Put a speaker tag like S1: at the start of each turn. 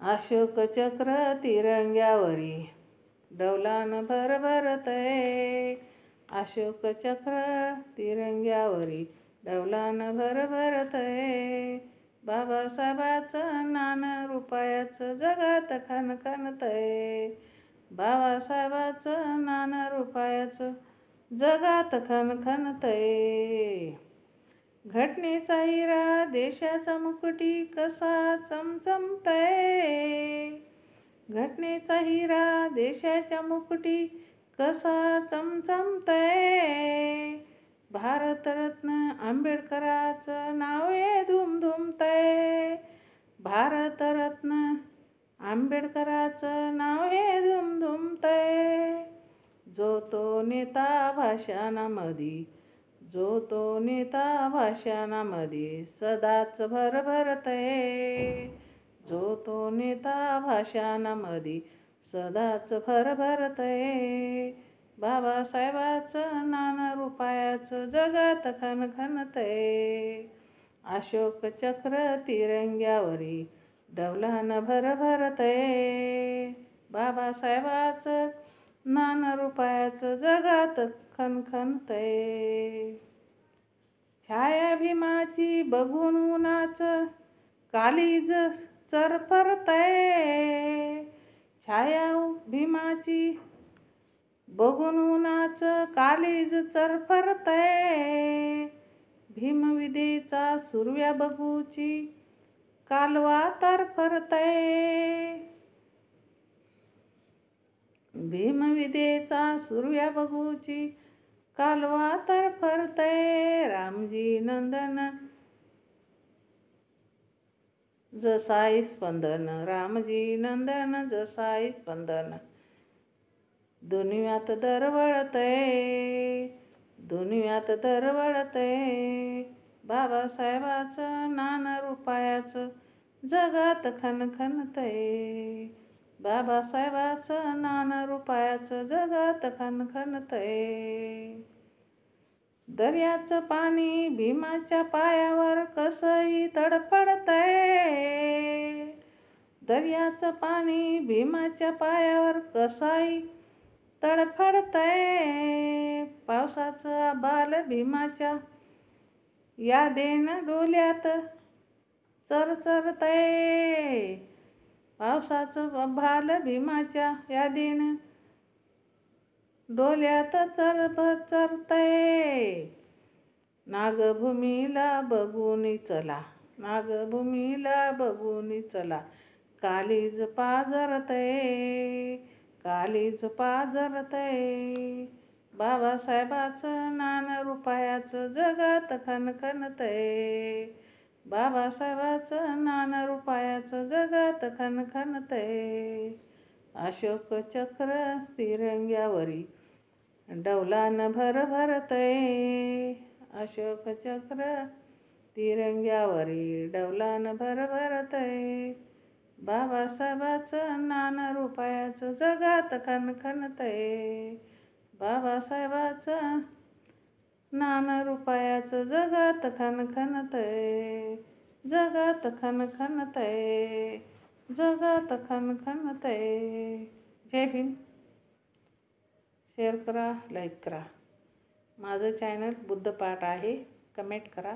S1: अशोक चक्र तिरंग्यावरी डौलान भरभरतय. अशोक चक्र तिरंग्यावरी डौलान भरभरतय. बाबासाहेबाचं नाणं रुपयाचं जगात खणखणतय. बाबासाहेबाचं नाणं रुपयाचं जगात खणखणतय. घटनेचा हिरा देशाचा मुकुटी कसा चमचमतय. घटनेचा हिरा देशाच्या मुकुटी कसा चमचमतय. भारतरत्न आंबेडकराचं नावे धुमधुमतय. भारतरत्न आंबेडकराचं नावे धुमधुमतय. जो तो नेता भाषणामध्ये जो तो नेता भाषणामध्ये सदाच भरभरतय. जो तो नेता भाषणामध्ये सदाच भरभरतय. बाबासाहेबाचं नाणं रुपयाचं जगात खणखणतय. अशोक चक्र तिरंग्यावरी डौलान भरभरतय. बाबासाहेबाचं नाणं रुपयाचं जगात खणखणतय. छाया भीमाची बघून उन्हाचं काळीज चरफरतय. छाया भीमाची बघून उन्हाचं काळीज चरफरतय. भीमविदेचा सुरव्या बघूची कालवा तरफरतय. भीमविदेचा सुरव्या बघूची कालवा तरफरतय. रामजी नंदन जसाई स्पंदन. रामजी नंदन जसाई स्पंदन. दुनियात दरवळतय. दुनियात दरवळतय. बाबासाहेबाचं नाणं रुपयाचं जगात खणखणतय. बाबासाहेबाचं नाणं रुपयाचं जगात खणखणतय. दर्याचं पाणी भीमाच्या पायावर कसंही तडफडतय. दर्याचं पाणी भीमाच्या पायावर कसंही तडफडतय. पावसाचं आभाळ भीमाच्या यादेनं डोल्यात चरचरतय. पावसाचं आभाळ भीमाच्या यादेनं डोल्यात चरचरतय. नागभूमीला बघून चला. नागभूमीला बघून चला. काळीज पाजरतय. काळीज पाजरतय. बाबासाहेबाचं नाणं रुपयाचं जगात खणखणतय. बाबासाहेबाचं नाणं रुपयाचं जगात खणखणतय. अशोक चक्र तिरंग्यावरी डौलान भरभरतय. अशोक चक्र तिरंग्यावरी डौलान भरभरतय. बाबासाहेबाचं नाणं रुपयाचं जगात खणखणतय. बाबासाहेबाचं नाणं रुपयाचं जगात खणखणतय. जगात खणखणतय. जगात खणखणतय. जय भीम. शेअर करा, लाईक करा. माझं चॅनल बुद्धपाठ आहे. कमेंट करा.